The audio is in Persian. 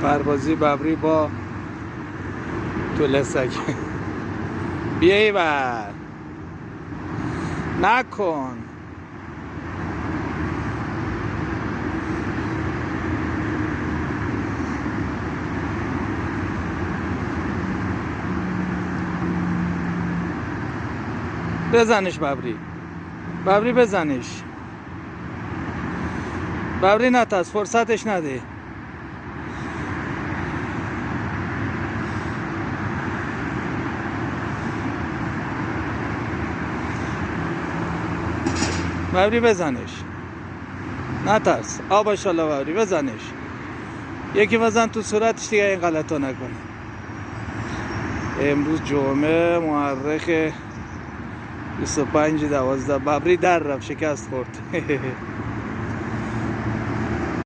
پروازی ببری با طولسک. بیا ایور نکن. بزنش ببری، ببری بزنش. ببری نترس، فرصتش نده. ببری بزنش، نترس. آب انشالله ببری بزنش. یکی بزن تو صورتش دیگه این غلطا نکنه. امروز جمعه مورخ 25/12 ببری در رفت، شکست خورد.